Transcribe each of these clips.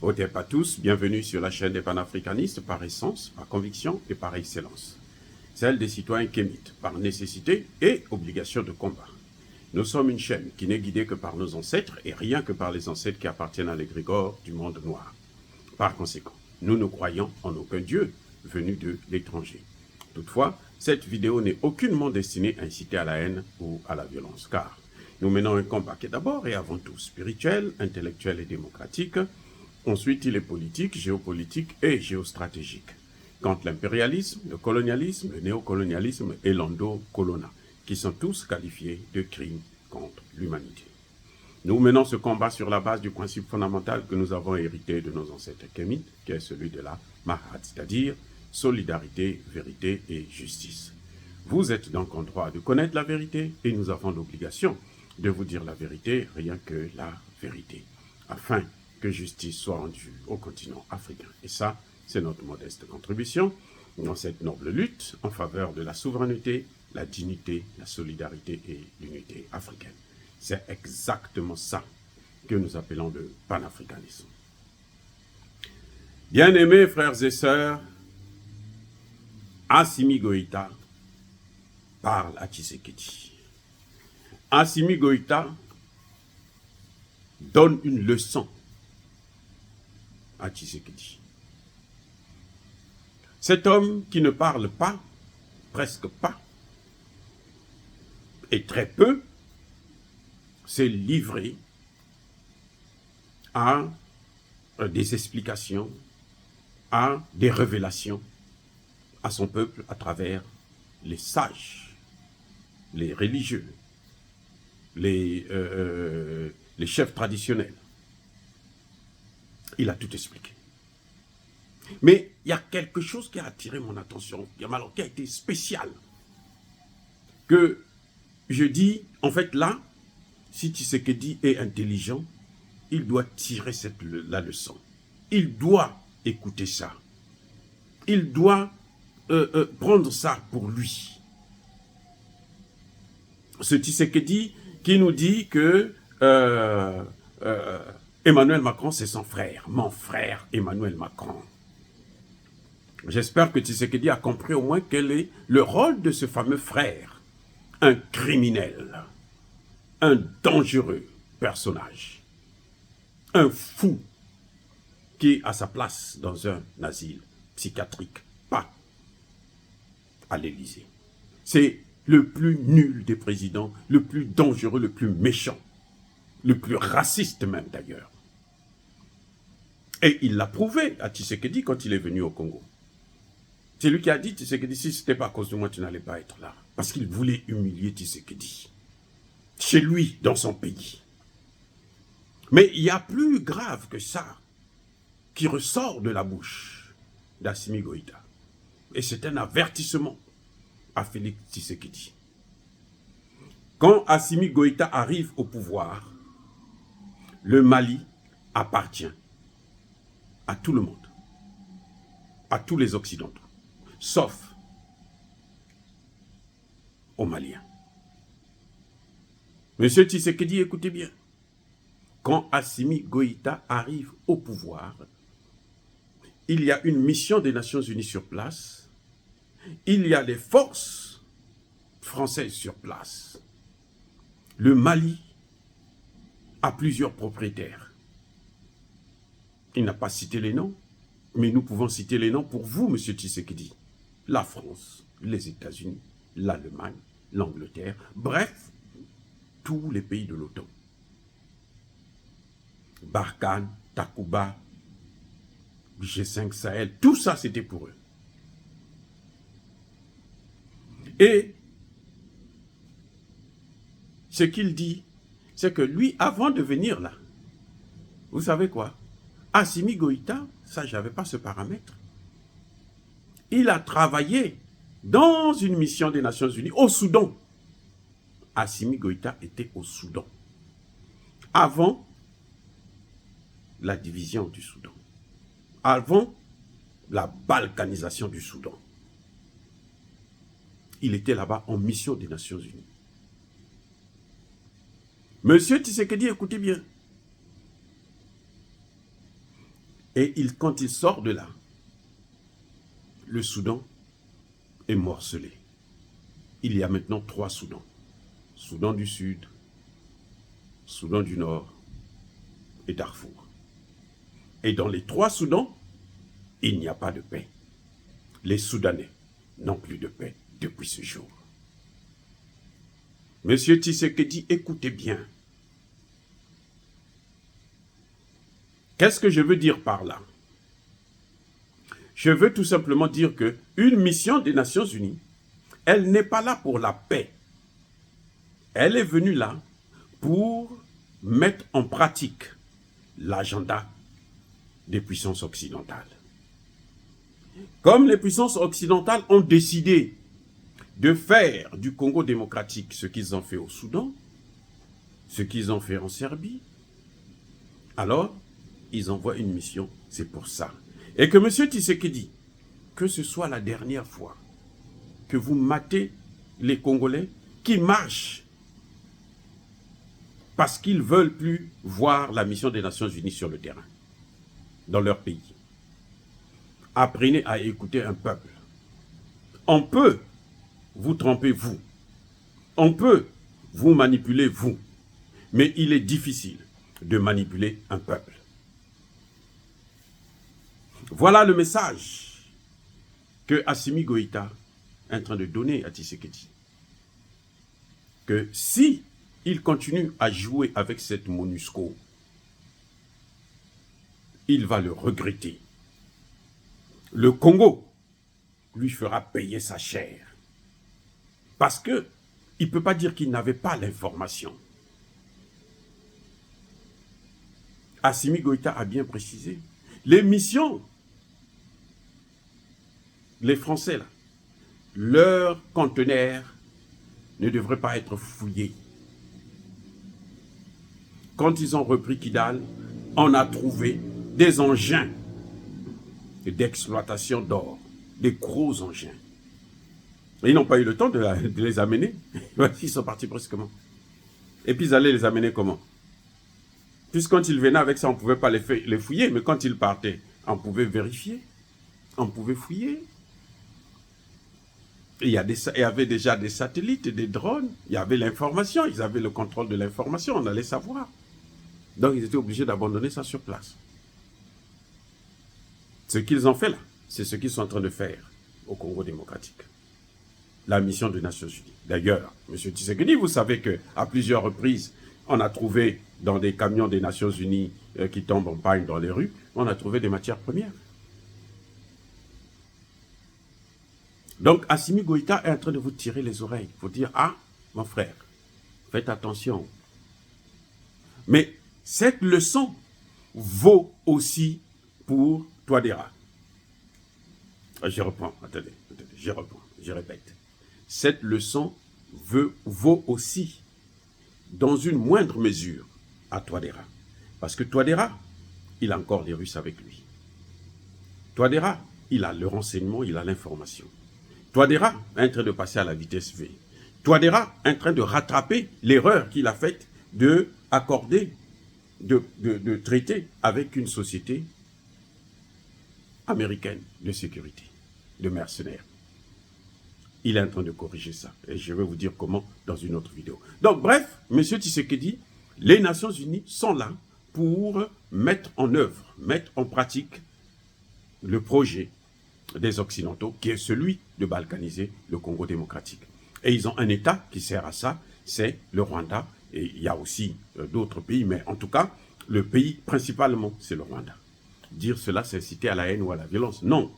Otep à tous, bienvenue sur la chaîne des panafricanistes par essence, par conviction et par excellence. Celle des citoyens kémites, par nécessité et obligation de combat. Nous sommes une chaîne qui n'est guidée que par nos ancêtres et rien que par les ancêtres qui appartiennent à l'égrégore du monde noir. Par conséquent, nous ne croyons en aucun dieu venu de l'étranger. Toutefois, cette vidéo n'est aucunement destinée à inciter à la haine ou à la violence, car nous menons un combat qui est d'abord et avant tout spirituel, intellectuel et démocratique. Ensuite, il est politique, géopolitique et géostratégique. Contre l'impérialisme, le colonialisme, le néocolonialisme et l'endocolona, qui sont tous qualifiés de crimes contre l'humanité. Nous menons ce combat sur la base du principe fondamental que nous avons hérité de nos ancêtres kémites, qui est celui de la Mahat, c'est-à-dire solidarité, vérité et justice. Vous êtes donc en droit de connaître la vérité et nous avons l'obligation de vous dire la vérité, rien que la vérité, afin que justice soit rendue au continent africain. Et ça, c'est notre modeste contribution dans cette noble lutte en faveur de la souveraineté, la dignité, la solidarité et l'unité africaine. C'est exactement ça que nous appelons le panafricanisme. Bien-aimés frères et sœurs, Assimi Goïta parle à Tshisekedi. Assimi Goïta donne une leçon à Tshisekedi. Cet homme qui ne parle pas, presque pas, et très peu, s'est livré à des explications, à des révélations à son peuple à travers les sages, les religieux, les chefs traditionnels. Il a tout expliqué. Mais il y a quelque chose qui a attiré mon attention, qui a été spécial, que je dis, en fait là, si Tshisekedi est intelligent, il doit tirer la leçon. Il doit écouter ça. Il doit prendre ça pour lui. Ce Tshisekedi qui nous dit que Emmanuel Macron, c'est son frère. Mon frère Emmanuel Macron. J'espère que Tshisekedi a compris au moins quel est le rôle de ce fameux frère. Un criminel, un dangereux personnage, un fou qui a sa place dans un asile psychiatrique, pas à l'Élysée. C'est le plus nul des présidents, le plus dangereux, le plus méchant, le plus raciste même d'ailleurs. Et il l'a prouvé à Tshisekedi quand il est venu au Congo. C'est lui qui a dit, Tshisekedi, si ce n'était pas à cause de moi, tu n'allais pas être là. Parce qu'il voulait humilier Tshisekedi. Chez lui, dans son pays. Mais il y a plus grave que ça qui ressort de la bouche d'Assimi Goïta. Et c'est un avertissement à Félix Tshisekedi. Quand Assimi Goïta arrive au pouvoir, le Mali appartient à tout le monde, à tous les Occidentaux, sauf aux Maliens. Monsieur Tshisekedi, écoutez bien. Quand Assimi Goïta arrive au pouvoir, il y a une mission des Nations Unies sur place, il y a des forces françaises sur place. Le Mali a plusieurs propriétaires. Il n'a pas cité les noms, mais nous pouvons citer les noms pour vous, monsieur Tshisekedi. La France, les États-Unis, l'Allemagne, l'Angleterre, bref, tous les pays de l'OTAN. Barkhane, Takuba, G5 Sahel, tout ça c'était pour eux. Et ce qu'il dit, c'est que lui, avant de venir là, vous savez quoi? Assimi Goïta, ça j'avais pas ce paramètre, il a travaillé dans une mission des Nations Unies au Soudan. Assimi Goïta était au Soudan. Avant la division du Soudan. Avant la balkanisation du Soudan. Il était là-bas en mission des Nations Unies. Monsieur Tshisekedi, écoutez bien. Et quand il sort de là, le Soudan est morcelé. Il y a maintenant 3 Soudans. Soudan du Sud, Soudan du Nord et Darfour. Et dans les 3 Soudans, il n'y a pas de paix. Les Soudanais n'ont plus de paix depuis ce jour. Monsieur Tshisekedi, écoutez bien. Qu'est-ce que je veux dire par là? Je veux tout simplement dire qu'une mission des Nations Unies, elle n'est pas là pour la paix. Elle est venue là pour mettre en pratique l'agenda des puissances occidentales. Comme les puissances occidentales ont décidé de faire du Congo démocratique ce qu'ils ont fait au Soudan, ce qu'ils ont fait en Serbie, alors ils envoient une mission, c'est pour ça. Et que M. Tshisekedi, que ce soit la dernière fois que vous matez les Congolais qui marchent parce qu'ils ne veulent plus voir la mission des Nations Unies sur le terrain, dans leur pays. Apprenez à écouter un peuple. On peut vous tromper, vous. On peut vous manipuler, vous. Mais il est difficile de manipuler un peuple. Voilà le message que Assimi Goïta est en train de donner à Tshisekedi. Que si il continue à jouer avec cette MONUSCO, il va le regretter. Le Congo lui fera payer sa chair. Parce qu'il ne peut pas dire qu'il n'avait pas l'information. Assimi Goïta a bien précisé. Les missions, les Français, là, leurs conteneurs ne devraient pas être fouillés. Quand ils ont repris Kidal, on a trouvé des engins d'exploitation d'or, des gros engins. Et ils n'ont pas eu le temps de les amener. Ils sont partis brusquement. Et puis ils allaient les amener comment? Puisque quand ils venaient avec ça, on ne pouvait pas les fouiller, mais quand ils partaient, on pouvait vérifier, on pouvait fouiller. Et il y avait déjà des satellites, des drones, il y avait l'information, ils avaient le contrôle de l'information, on allait savoir. Donc ils étaient obligés d'abandonner ça sur place. Ce qu'ils ont fait là, c'est ce qu'ils sont en train de faire au Congo démocratique. La mission des Nations Unies. D'ailleurs, M. Tshisekedi, vous savez qu'à plusieurs reprises, on a trouvé dans des camions des Nations Unies qui tombent en panne dans les rues, on a trouvé des matières premières. Donc, Assimi Goïta est en train de vous tirer les oreilles. Il faut dire, ah, mon frère, faites attention. Mais cette leçon vaut aussi pour Touadéra. Je reprends, attendez, je répète. Cette leçon vaut aussi, dans une moindre mesure, à Touadéra. Parce que Touadéra, il a encore les Russes avec lui. Touadéra, il a le renseignement, il a l'information. Touadéra est en train de passer à la vitesse V. Touadéra est en train de rattraper l'erreur qu'il a faite de accorder, de traiter avec une société américaine de sécurité, de mercenaires. Il est en train de corriger ça. Et je vais vous dire comment dans une autre vidéo. Donc bref, M. Tshisekedi, les Nations Unies sont là pour mettre en œuvre, mettre en pratique le projet des Occidentaux, qui est celui de balkaniser le Congo démocratique. Et ils ont un État qui sert à ça, c'est le Rwanda. Et il y a aussi d'autres pays, mais en tout cas, le pays principalement, c'est le Rwanda. Dire cela, c'est inciter à la haine ou à la violence. Non.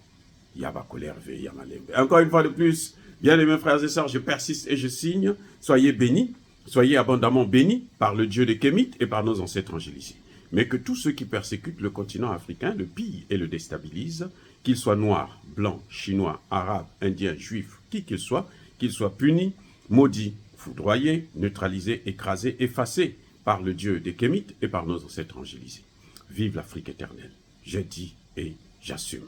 Encore une fois de plus, bien aimés frères et sœurs, je persiste et je signe. Soyez bénis, soyez abondamment bénis par le Dieu des Kémites et par nos ancêtres angélisés. Mais que tous ceux qui persécutent le continent africain le pillent et le déstabilisent, qu'ils soient noirs, blancs, chinois, arabes, indiens, juifs, qui qu'ils soient punis, maudits, foudroyés, neutralisés, écrasés, effacés par le Dieu des Kémites et par nos ancêtres angélisés. Vive l'Afrique éternelle. J'ai dit et j'assume.